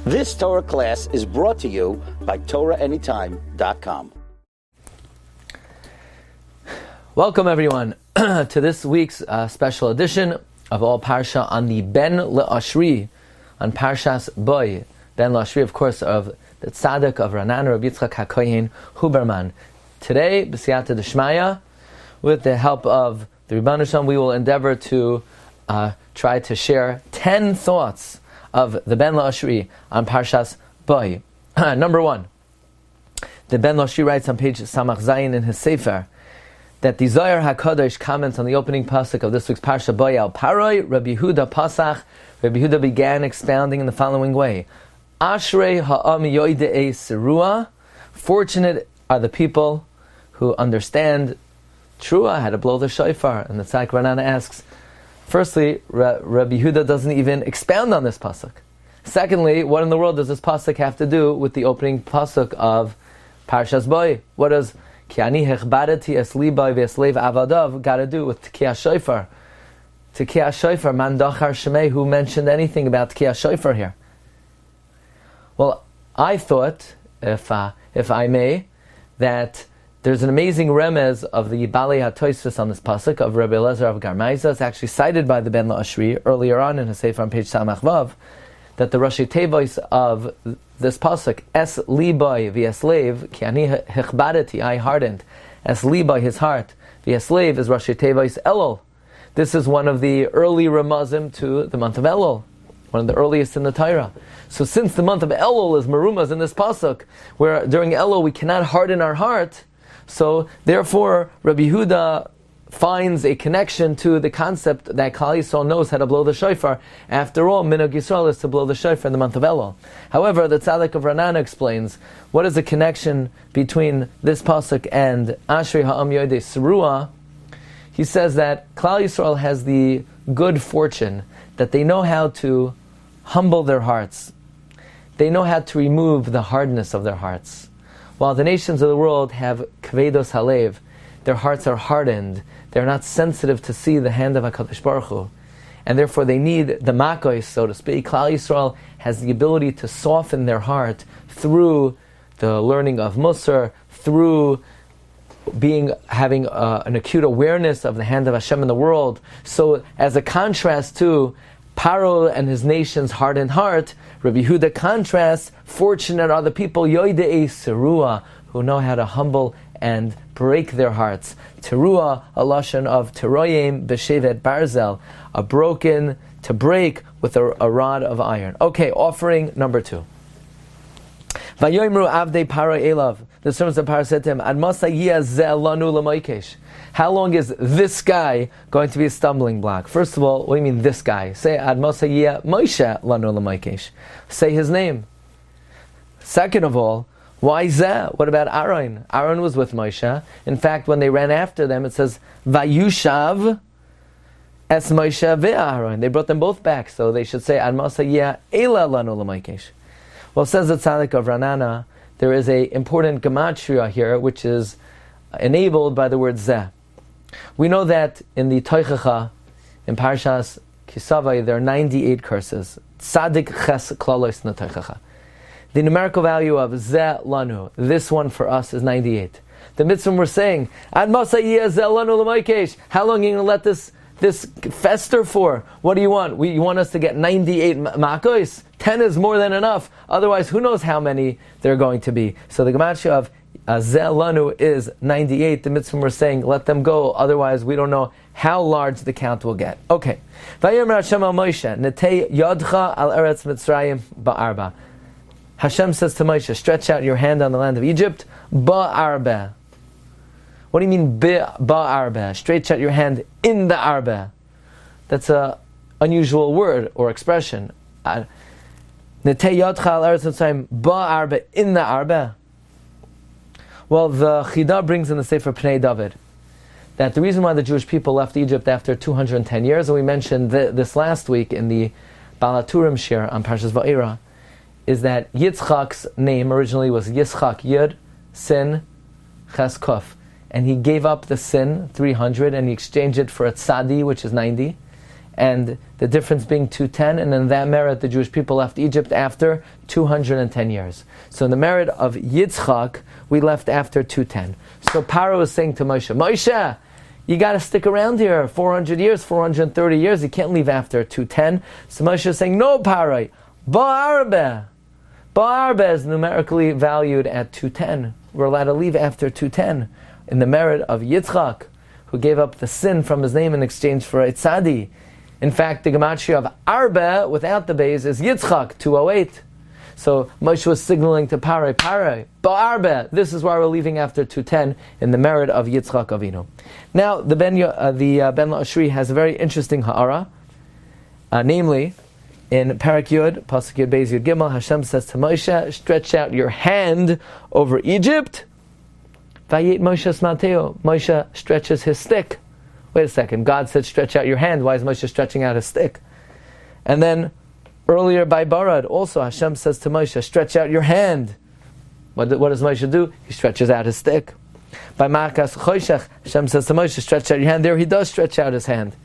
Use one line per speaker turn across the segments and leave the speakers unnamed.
This Torah class is brought to you by TorahAnytime.com.
Welcome everyone to this week's special edition of All Parsha on the Ben Le'ashri, on Parshas Boy. Ben Le'ashri, of course, of the Tzaddik of Ranan, Rabbi Yitzchak HaKohen Huberman. Today, B'siyata D'Shmaya, with the help of the Rebbeinu Shalom, we will endeavor to try to share 10 thoughts of the Ben Le'ashri on Parshas Boy. Number 1, the Ben Le'ashri writes on page Samach Zayin in his Sefer that the Zohar HaKadosh comments on the opening pasuk of this week's Parsha Boy al Paroi, Rabbi Yehuda Pasach. Rabbi Yehuda began expounding in the following way: Ashrei ha'am yoidei serua. Fortunate are the people who understand Trua, how to blow the shofar. And the Tzaddik Ranana asks, firstly, Rabbi Yehuda doesn't even expound on this pasuk. Secondly, what in the world does this pasuk have to do with the opening pasuk of Parshas Boy? What does Ki ani hechbadati es libai v'eslev avadav got to do with Tekiyah Shofar? Tekiyah Shofar, man dachar shemei, who mentioned anything about Tekiyah Shofar here? Well, I thought, if I may, that there's an amazing remez of the Balei HaTosfos on this pasuk of Rabbi Elazar of Garmaiza. It's actually cited by the Ben Le'ashri earlier on in his Sefer on page Samach Vav, that the Rashi Tevois of this pasuk, Es libai v'yeslev, ki ani hechbadati, I hardened, Es libai, his heart, v'yeslev is Rashi Tevois Elul. This is one of the early ramazim to the month of Elul, one of the earliest in the Torah. So since the month of Elul is marumaz in this pasuk, where during Elul we cannot harden our heart, so therefore Rabbi Yehuda finds a connection to the concept that Klal Yisrael knows how to blow the shofar. After all, Minhag Yisrael is to blow the shofar in the month of Elul. However, the Tzaddik of Ranana explains what is the connection between this pasuk and Ashrei ha'am yodei serua. He says that Klal Yisrael has the good fortune that they know how to humble their hearts. They know how to remove the hardness of their hearts. While the nations of the world have kvedos halev, their hearts are hardened. They're not sensitive to see the hand of HaKadosh Baruch Hu. And therefore they need the makos, so to speak. Klal Yisrael has the ability to soften their heart through the learning of Musar, through having an acute awareness of the hand of Hashem in the world. So as a contrast to Paro and his nation's hardened heart, Rabbi Yehuda contrasts, fortunate are the people, Yoidei Serua, who know how to humble and break their hearts. Teruah, a lashon of teroyim b'shevet barzel, to break with a rod of iron. Okay, offering number 2. Vayoimru avdei Paro elav. The servants of Paro said to him, Ad masa yeh zeh lanu l'moikesh. How long is this guy going to be a stumbling block? First of all, what do you mean this guy? Say Ad masa yeh Moshe lanu l'moikesh. Say his name. Second of all, why zeh? What about Aaron? Aaron was with Moshe. In fact, when they ran after them, it says Vayushav es Moshe ve'Aaron. They brought them both back, so they should say Ad masa yeh ela lanu l'moikesh. Well, says the Tzaddik of Ranana, there is an important gematria here, which is enabled by the word zeh. We know that in the Toichacha, in Parshas Kisavai, there are 98 curses. Tzadik ches klalos in the Toichacha. The numerical value of zeh lanu, this one for us, is 98. The mitzvah we're saying, Ad masa yeh zeh lanu l'moikesh. How long are you going to let this fester for? What do you want? You want us to get 98 makos? 10 is more than enough. Otherwise, who knows how many there are going to be. So the gematria of zeh lanu is 98. The mitzvah we're saying, let them go. Otherwise, we don't know how large the count will get. Okay. Vayomer Hashem al Moshe, netei yodcha al eretz Mitzrayim ba'arba. Hashem says to Moshe, stretch out your hand on the land of Egypt, ba'arba. What do you mean ba'arba? Stretch out your hand in the arba. That's a unusual word or expression. Netei yodcha al eretz Mitzrayim ba'arba, in the arba. Well, the Chida brings in the Sefer Pnei David that the reason why the Jewish people left Egypt after 210 years, and we mentioned this last week in the Balaturim Shiur on Parshas Va'era, is that Yitzchak's name originally was Yitzchak Yud, Sin, Ches Kuf. And he gave up the Sin, 300, and he exchanged it for a Tzadi, which is 90. And the difference being 210, and in that merit the Jewish people left Egypt after 210 years. So in the merit of Yitzchak, we left after 210. So Paro is saying to Moshe, Moshe, you got to stick around here 400 years, 430 years. You can't leave after 210. So Moshe is saying, no, Paro, Ba'arbe. Ba'arbe is numerically valued at 210. We're allowed to leave after 210. In the merit of Yitzchak, who gave up the sin from his name in exchange for a tzadi. In fact, the gematria of Arbe, without the base, is Yitzchak, 208. So Moshe was signaling to Parai, Ba'arbe, this is why we're leaving after 210, in the merit of Yitzchak Avinu. Now, the Ben La'ashri has a very interesting ha'ara, namely, in Parak Yud, Pasuk Yud Beis Yud Gimel, Hashem says to Moshe, stretch out your hand over Egypt. Vayet Moshe smateo. Moshe stretches his stick. Wait a second, God said stretch out your hand. Why is Moshe stretching out his stick? And then earlier by Barad, also Hashem says to Moshe, stretch out your hand. What does Moshe do? He stretches out his stick. By Makas Choshech, Hashem says to Moshe, stretch out your hand. There he does stretch out his hand.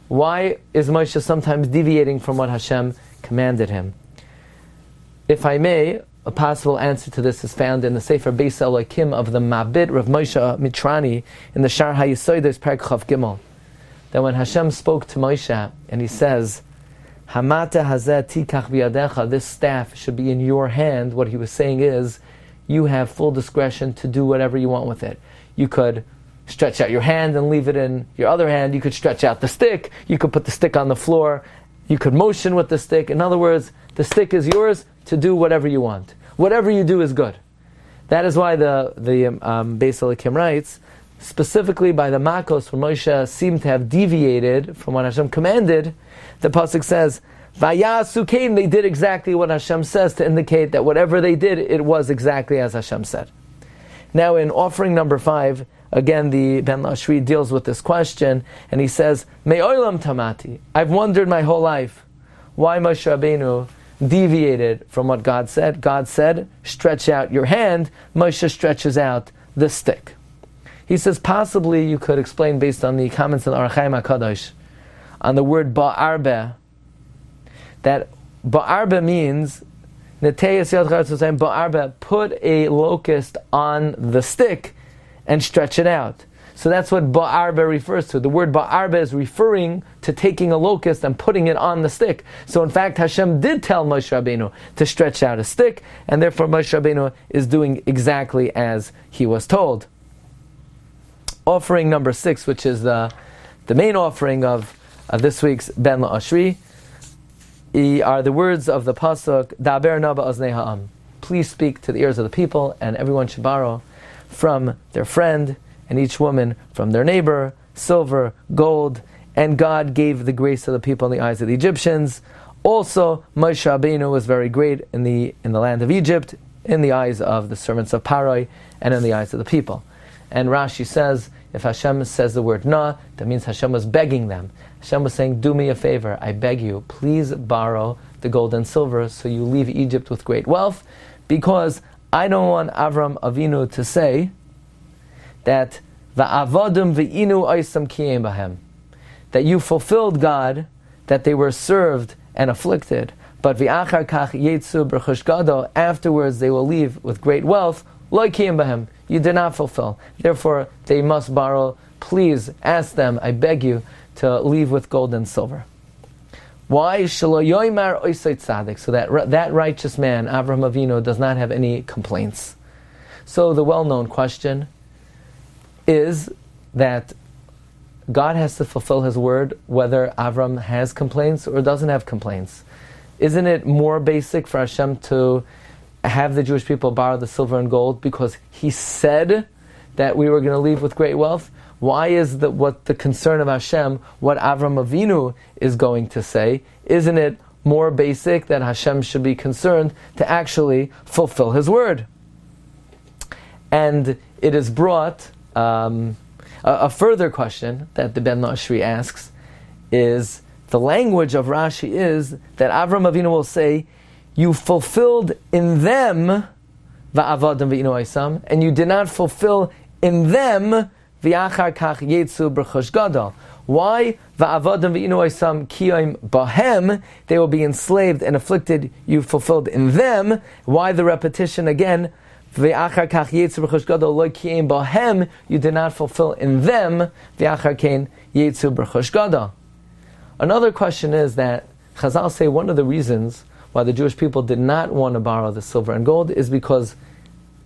Why is Moshe sometimes deviating from what Hashem commanded him? If I may, a possible answer to this is found in the Sefer Beis Elokim of the Mabit Rav Moshe Mitrani in the Shar HaYisodos Perek Chav Gimel. That when Hashem spoke to Moshe and he says, Hamata hazeh tikach biyadecha, this staff should be in your hand, what he was saying is, you have full discretion to do whatever you want with it. You could stretch out your hand and leave it in your other hand. You could stretch out the stick. You could put the stick on the floor. You could motion with the stick. In other words, the stick is yours to do whatever you want. Whatever you do is good. That is why the Beis Elokim writes, specifically by the Makos, when Moshe seemed to have deviated from what Hashem commanded, the pasuk says, Vayasu Kain, they did exactly what Hashem says, to indicate that whatever they did, it was exactly as Hashem said. Now in offering number 5, again the Ben La'ashri deals with this question, and he says, Me'olam tamati, I've wondered my whole life, why Moshe Rabbeinu deviated from what God said. God said, stretch out your hand. Moshe stretches out the stick. He says, possibly you could explain based on the comments in Orach Chaim HaKadosh on the word ba'arbe, that ba'arbe means ba'arbe, put a locust on the stick and stretch it out. So that's what ba'arbe refers to. The word ba'arbe is referring to taking a locust and putting it on the stick. So in fact, Hashem did tell Moshe Rabbeinu to stretch out a stick, and therefore Moshe Rabbeinu is doing exactly as he was told. Offering number 6, which is the main offering of this week's Ben La'ashri, are the words of the pasuk, Daber na ba'oznei ha'am. Please speak to the ears of the people, and everyone should borrow from their friend, and each woman from their neighbor, silver, gold, and God gave the grace of the people in the eyes of the Egyptians. Also, Moshe Rabbeinu was very great in the land of Egypt, in the eyes of the servants of Paroi, and in the eyes of the people. And Rashi says, if Hashem says the word na, that means Hashem was begging them. Hashem was saying, do me a favor, I beg you, please borrow the gold and silver so you leave Egypt with great wealth, because I don't want Avram Avinu to say that va'avadim ve'inu oisam kiyem bahem, that you fulfilled God, that they were served and afflicted, but v'achar kach yetzu b'rechush gadol, afterwards they will leave with great wealth, lo kiyem bahem, you did not fulfill. Therefore, they must borrow. Please ask them, I beg you, to leave with gold and silver. Why? Shelo yoymar oisay tzadik, so that righteous man, Avraham Avinu, does not have any complaints. So the well-known question is that God has to fulfill His word whether Avram has complaints or doesn't have complaints. Isn't it more basic for Hashem to have the Jewish people borrow the silver and gold because He said that we were going to leave with great wealth? Why is what the concern of Hashem, what Avram Avinu is going to say? Isn't it more basic that Hashem should be concerned to actually fulfill His word? And it is brought, a further question that the Ben La'ashri asks is, the language of Rashi is that Avram Avinu will say, you fulfilled in them va'avadim ve'inu oisam, and you did not fulfill in them v'achar kach yetzu b'rechush gadol. Why? Va'avadim v'inu oisam kiyom bahem. They will be enslaved and afflicted. You fulfilled in them. Why the repetition again? Ve'achar kach yetzu b'chush gadol lo kiyom bahem. You did not fulfill in them. Ve'achar kein yetzu b'chush gadol. Another question is that Chazal say one of the reasons why the Jewish people did not want to borrow the silver and gold is because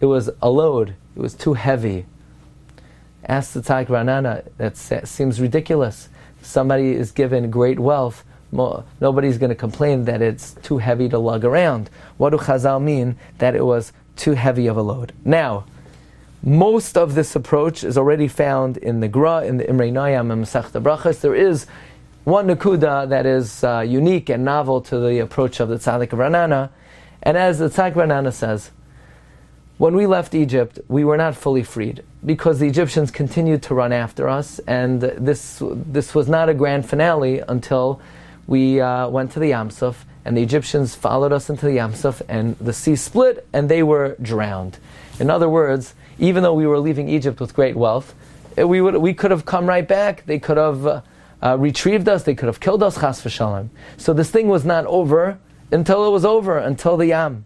it was a load. It was too heavy. Ask the Tzaddik Ranana, that seems ridiculous. Somebody is given great wealth, nobody's going to complain that it's too heavy to lug around. What do Chazal mean that it was too heavy of a load? Now, most of this approach is already found in the Gra, in the Imrei Noam and Masechta Brachos. There is one Nakuda that is unique and novel to the approach of the Tzaddik Ranana. And as the Tzaddik Ranana says, when we left Egypt, we were not fully freed because the Egyptians continued to run after us, and this was not a grand finale until we went to the Yam Suf, and the Egyptians followed us into the Yam Suf, and the sea split, and they were drowned. In other words, even though we were leaving Egypt with great wealth, we could have come right back. They could have retrieved us. They could have killed us, chas v'shalom. So this thing was not over until it was over, until the Yam.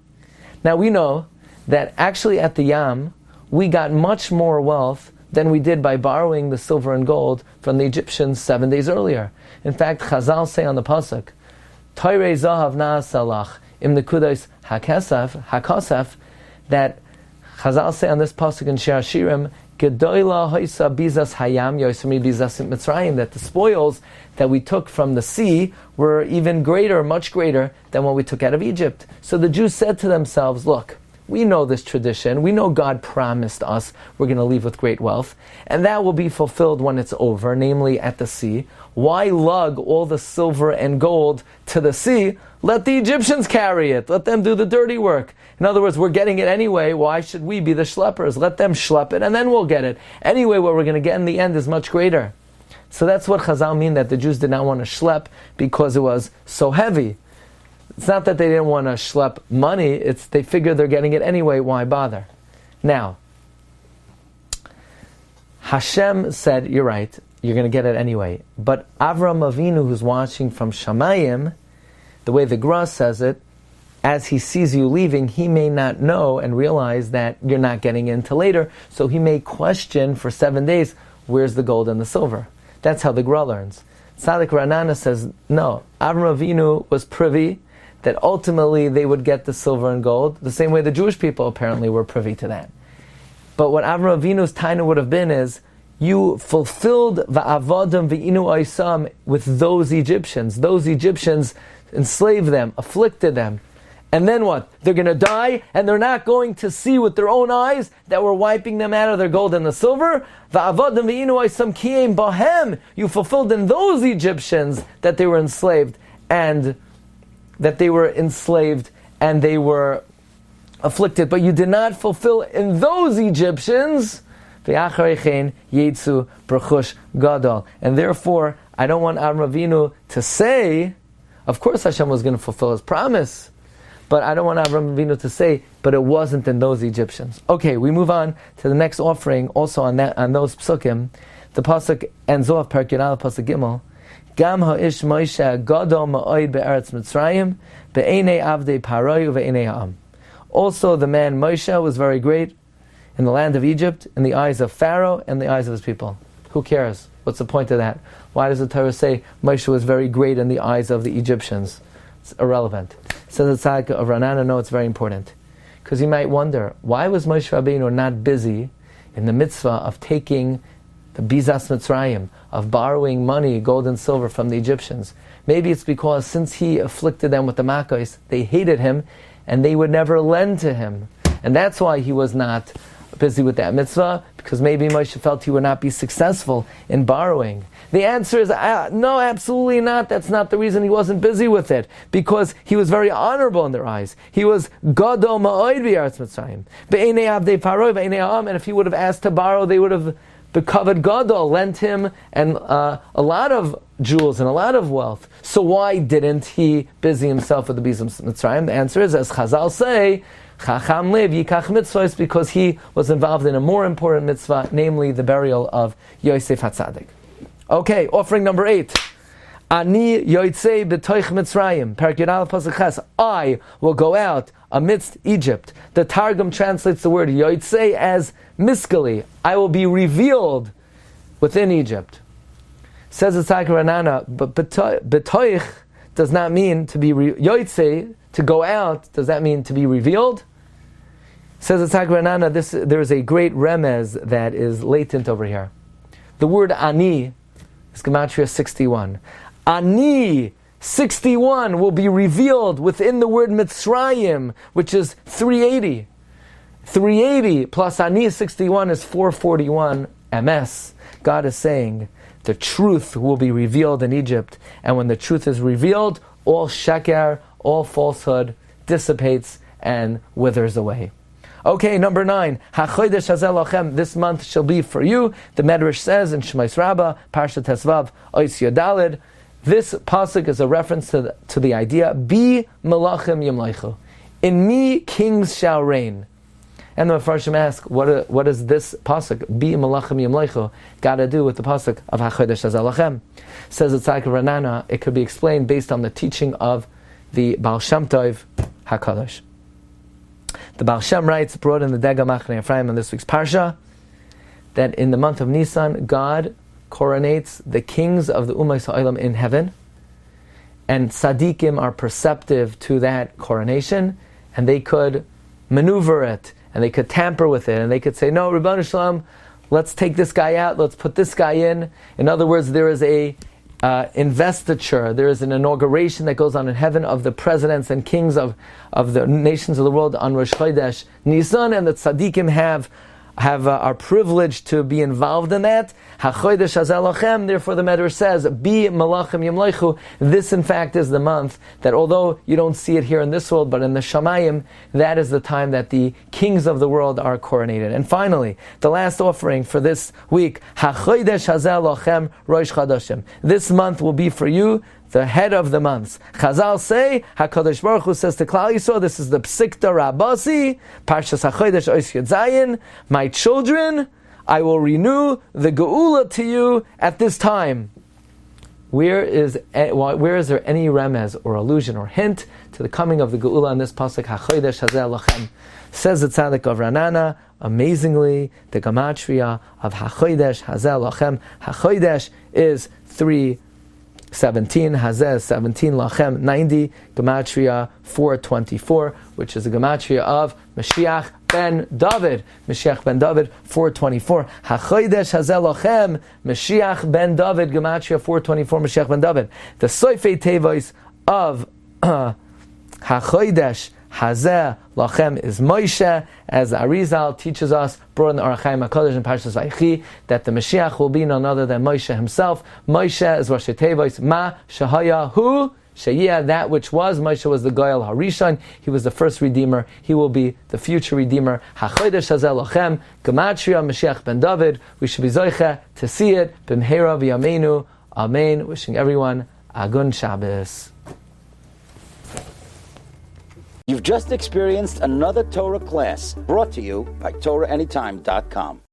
Now we know that actually at the Yam, we got much more wealth than we did by borrowing the silver and gold from the Egyptians 7 days earlier. In fact, Chazal say on the pasuk, Toirei zahav na'asalach im nekudos hakosef, that Chazal say on this pasuk in Shir Hashirim, Gedoyla hoisa bizas hayam yoismi bizas mitzrayim, that the spoils that we took from the sea were even greater, much greater than what we took out of Egypt. So the Jews said to themselves, look, we know this tradition. We know God promised us we're going to leave with great wealth, and that will be fulfilled when it's over, namely at the sea. Why lug all the silver and gold to the sea? Let the Egyptians carry it. Let them do the dirty work. In other words, we're getting it anyway. Why should we be the schleppers? Let them schlep it, and then we'll get it. Anyway, what we're going to get in the end is much greater. So that's what Chazal mean, that the Jews did not want to schlep because it was so heavy. It's not that they didn't want to schlep money, it's they figured they're getting it anyway, why bother? Now, Hashem said, you're right, you're going to get it anyway. But Avram Avinu, who's watching from Shamayim, the way the Gra says it, as he sees you leaving, he may not know and realize that you're not getting it until later, so he may question for 7 days, where's the gold and the silver? That's how the Gra learns. Tzaddik Ranana says, no, Avram Avinu was privy that ultimately they would get the silver and gold, the same way the Jewish people apparently were privy to that. But what Avram Avinu's taina would have been is, you fulfilled va'avadim v'inu oisam with those Egyptians. Those Egyptians enslaved them, afflicted them. And then what? They're going to die, and they're not going to see with their own eyes that we're wiping them out of their gold and the silver. Va'avadim v'inu oisam kiyem bahem. You fulfilled in those Egyptians that they were enslaved, and they were afflicted, but you did not fulfill in those Egyptians. And therefore, I don't want Avram Avinu to say, of course Hashem was going to fulfill His promise, but I don't want Avram Avinu to say, but it wasn't in those Egyptians. Okay, we move on to the next offering, also on those psukim. The pasuk ends off, Perek Yud pasuk Gimel. Gam ha'ish Moshe gadol ma'od be'eretz Mitzrayim be'enei avdei Paroi uve'enei ha'am. Also, the man Moshe was very great in the land of Egypt, in the eyes of Pharaoh and the eyes of his people. Who cares? What's the point of that? Why does the Torah say Moshe was very great in the eyes of the Egyptians? It's irrelevant. Says the Tzaddik of Ranana, no, it's very important. Because you might wonder, why was Moshe Rabbeinu not busy in the mitzvah of taking the Bizas Mitzrayim, of borrowing money, gold and silver from the Egyptians? Maybe it's because since he afflicted them with the Makos, they hated him, and they would never lend to him. And that's why he was not busy with that mitzvah, because maybe Moshe felt he would not be successful in borrowing. The answer is no, absolutely not. That's not the reason he wasn't busy with it, because he was very honorable in their eyes. He was gadol ma'od b'Eretz Mitzrayim be'enei avdei Paroi ve'enei ha'am, and if he would have asked to borrow, they would have becovered gadol, lent him and a lot of jewels and a lot of wealth. So why didn't he busy himself with the Bizas Mitzrayim? The answer is, as Chazal say, Chacham liv yikach mitzvahs, because he was involved in a more important mitzvah, namely the burial of Yosef HaTzadik. Okay, offering number 8. Ani yotzei b'toich Mitzrayim. Parak Yud Aleph Pasuk Ches. I will go out amidst Egypt. The Targum translates the word yotzei as miskali. I will be revealed within Egypt. Says the Tzaddik Ranana, but b'toich does not mean to be yotzei, to go out. Does that mean to be revealed? Says the Tzaddik Ranana, there is a great remez that is latent over here. The word ani is Gematria 61. Ani 61 will be revealed within the word Mitzrayim, which is 380. 380 plus Ani 61 is 441 MS. God is saying the truth will be revealed in Egypt, and when the truth is revealed, all sheker, all falsehood dissipates and withers away. Okay, number 9. HaChodesh Hazel Lachem. This month shall be for you. The Medrash says in Shemais Rabbah, Parsha Tesvav, Ois Yodalid. This pasuk is a reference to the idea, Bi Malachim Yimleichu. In me kings shall reign. And the Mefarshim ask, what does this pasuk, Bi Malachim Yimleichu, got to do with the pasuk of HaChodesh Hazel Lachem? Says the Tzaddik Ranana, it could be explained based on the teaching of the Baal Shem Tov HaKadosh. The Baal Shem writes, brought in the Dega Machne Ephraim on this week's Parsha, that in the month of Nisan, God coronates the kings of the Ummah Ha'olam in heaven, and tzaddikim are perceptive to that coronation, and they could maneuver it, and they could tamper with it, and they could say, no, Ribbon Shalom, let's take this guy out, let's put this guy in. In other words, there is a investiture, there is an inauguration that goes on in heaven of the presidents and kings of the nations of the world on Rosh Chodesh Nisan, and the tzaddikim are privileged to be involved in that. HaChodesh Hazel Lachem, therefore the Medrash says, Bi Malachim Yimleichu. This in fact is the month that, although you don't see it here in this world, but in the Shamayim, that is the time that the kings of the world are coronated. And finally, the last offering for this week, HaChodesh Hazel Lachem Rosh Chodashim. This month will be for you the head of the months. Chazal say, HaKadosh Baruch Hu says to Klal Yisrael, this is the Psikta Rabasi, Parshas HaChodesh Ois Yud Zayin, my children, I will renew the Geula to you at this time. Where is there any remez or allusion or hint to the coming of the Geula in this pasuk, HaChodesh Hazel Lachem? Says the Tzaddik of Ranana, amazingly, the Gematria of HaChodesh Hazel Lachem. HaChodesh is 317, Hazeh 17, Lachem 90, Gematria 424, which is the Gematria of Mashiach ben David. Mashiach ben David 424. HaChodesh Hazel Lachem, Mashiach ben David, Gematria 424, Mashiach ben David. The Soifei Tevois of HaChodesh Hazeh Lachem is Moshe, as the Arizal teaches us, brought in the Arachaim HaKadosh in Parshas Vayechi, that the Mashiach will be none other than Moshe himself. Moshe is Rosh Tevois, Ma Shahaya Hu Sheyeh, that which was. Moshe was the Goyal Harishon. He was the first Redeemer. He will be the future Redeemer. HaChodesh Hazel Lachem, Gematria Mashiach ben David. We should be zoiche to see it. B'mheira v'yameinu. Amen. Wishing everyone Agun Shabbos.
You've just experienced another Torah class brought to you by TorahAnytime.com.